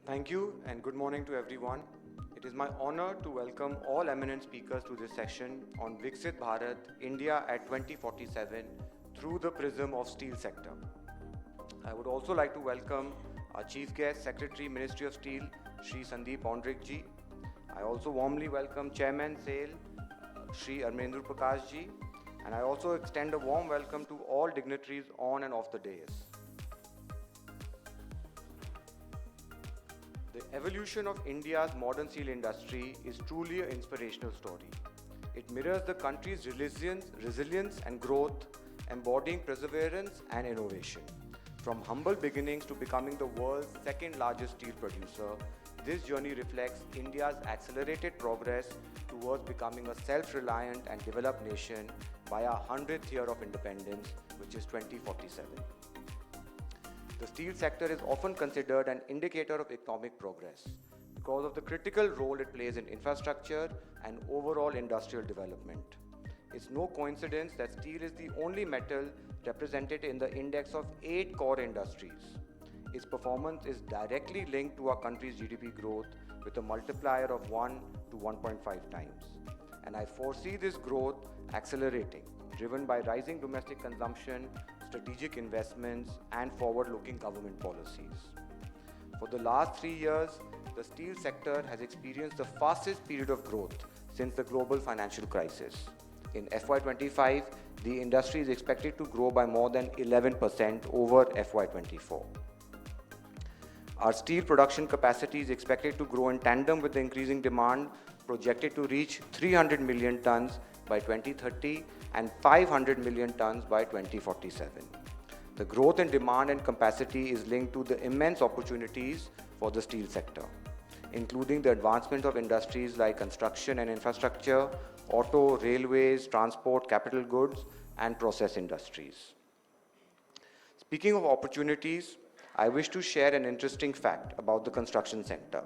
Thank you and good morning to everyone. It is my honor to welcome all eminent speakers to this session on Viksit Bharat, India at 2047 through the prism of steel sector. I would also like to welcome our chief guest, Secretary, Ministry of Steel, Shri Sandeep Ondrik ji. I also warmly welcome Chairman SAIL, Shri Armendra Prakash ji, and I also extend a warm welcome to all dignitaries on and off the dais. The evolution of India's modern steel industry is truly an inspirational story. It mirrors the country's resilience and growth, embodying perseverance and innovation. From humble beginnings to becoming the world's second largest steel producer, this journey reflects India's accelerated progress towards becoming a self-reliant and developed nation by our 100th year of independence, which is 2047. The steel sector is often considered an indicator of economic progress because of the critical role it plays in infrastructure and overall industrial development. It's no coincidence that steel is the only metal represented in the index of 8 core industries. Its performance is directly linked to our country's GDP growth with a multiplier of 1 to 1.5 times. And I foresee this growth accelerating, driven by rising domestic consumption, strategic investments, and forward-looking government policies. For the last 3 years, the steel sector has experienced the fastest period of growth since the global financial crisis. In FY25, the industry is expected to grow by more than 11% over FY24. Our steel production capacity is expected to grow in tandem with the increasing demand, projected to reach 300 million tons by 2030 and 500 million tons by 2047. The growth in demand and capacity is linked to the immense opportunities for the steel sector, including the advancement of industries like construction and infrastructure, auto, railways, transport, capital goods, and process industries. Speaking of opportunities, I wish to share an interesting fact about the construction sector.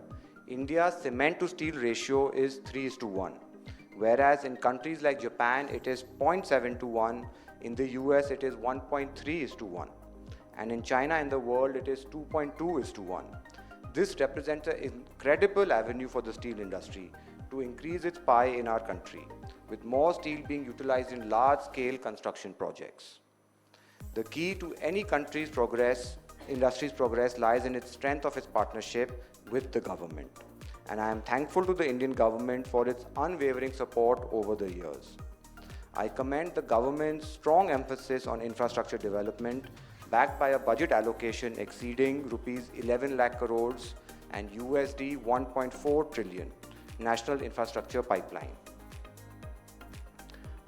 India's cement to steel ratio is 3:1, whereas in countries like Japan it is 0.7 to 1, in the US it is 1.3:1, and in China and the world it is 2.2:1. This represents an incredible avenue for the steel industry to increase its pie in our country, with more steel being utilized in large-scale construction projects. The key to any industry's progress lies in its strength of its partnership with the government. And I am thankful to the Indian government for its unwavering support over the years. I commend the government's strong emphasis on infrastructure development, backed by a budget allocation exceeding rupees 11 lakh crores and USD 1.4 trillion national infrastructure pipeline.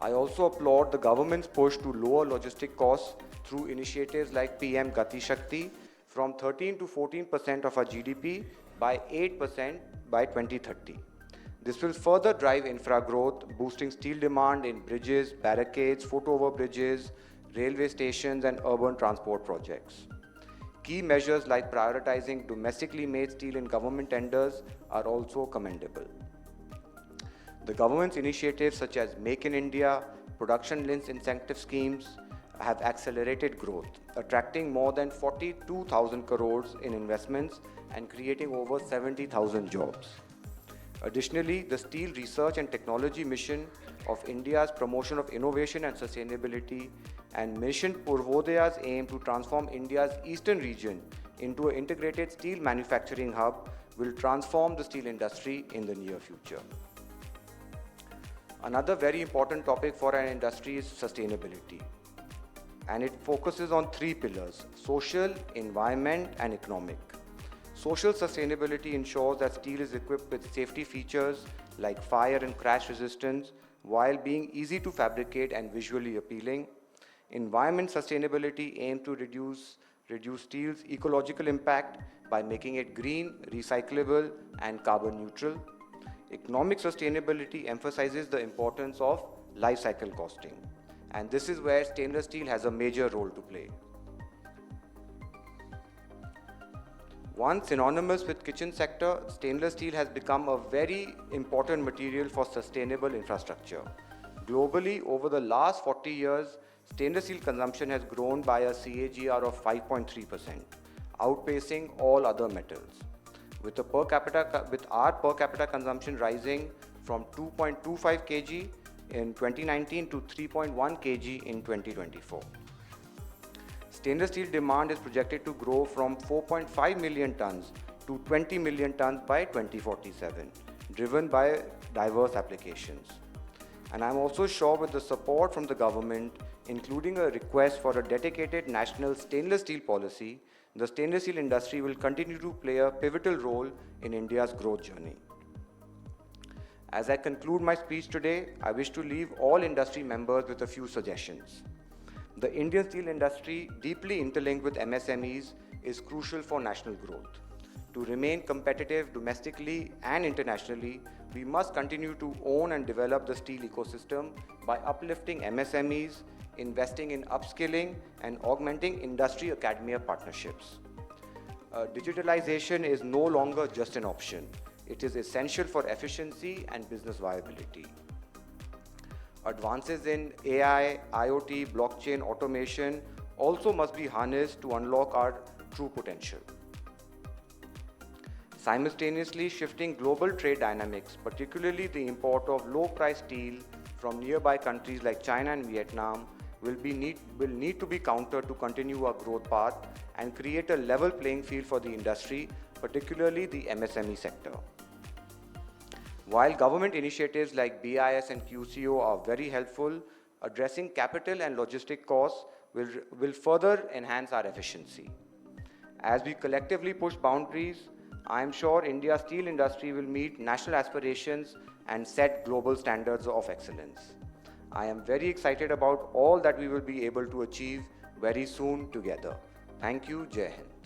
I also applaud the government's push to lower logistic costs through initiatives like PM Gati Shakti from 13 to 14% of our GDP by 8% by 2030. This will further drive infra growth, boosting steel demand in bridges, barricades, foot-over bridges, railway stations, and urban transport projects. Key measures like prioritizing domestically made steel in government tenders are also commendable. The government's initiatives such as Make in India, production-linked incentive schemes have accelerated growth, attracting more than 42,000 crores in investments and creating over 70,000 jobs. Additionally, the Steel Research and Technology Mission of India's promotion of innovation and sustainability and Mission Purvodaya's aim to transform India's eastern region into an integrated steel manufacturing hub will transform the steel industry in the near future. Another very important topic for our industry is sustainability, and it focuses on 3 pillars: social, environment, and economic. Social sustainability ensures that steel is equipped with safety features like fire and crash resistance while being easy to fabricate and visually appealing. Environment sustainability aims to reduce steel's ecological impact by making it green, recyclable, and carbon neutral. Economic sustainability emphasizes the importance of life cycle costing, and this is where stainless steel has a major role to play. Once synonymous with kitchen sector, stainless steel has become a very important material for sustainable infrastructure. Globally, over the last 40 years, stainless steel consumption has grown by a CAGR of 5.3%, outpacing all other metals. with our per capita consumption rising from 2.25 kg in 2019 to 3.1 kg in 2024. Stainless steel demand is projected to grow from 4.5 million tons to 20 million tons by 2047, driven by diverse applications. And I'm also sure with the support from the government, including a request for a dedicated national stainless steel policy, the stainless steel industry will continue to play a pivotal role in India's growth journey. As I conclude my speech today, I wish to leave all industry members with a few suggestions. The Indian steel industry, deeply interlinked with MSMEs, is crucial for national growth. To remain competitive domestically and internationally, we must continue to own and develop the steel ecosystem by uplifting MSMEs, investing in upskilling, and augmenting industry-academia partnerships. Digitalization is no longer just an option. It is essential for efficiency and business viability. Advances in AI, IoT, blockchain, automation also must be harnessed to unlock our true potential. Simultaneously shifting global trade dynamics, particularly the import of low-priced steel from nearby countries like China and Vietnam, will need to be countered to continue our growth path and create a level playing field for the industry, particularly the MSME sector. While government initiatives like BIS and QCO are very helpful, addressing capital and logistic costs will further enhance our efficiency. As we collectively push boundaries, I am sure India's steel industry will meet national aspirations and set global standards of excellence. I am very excited about all that we will be able to achieve very soon together. Thank you. Jai Hind.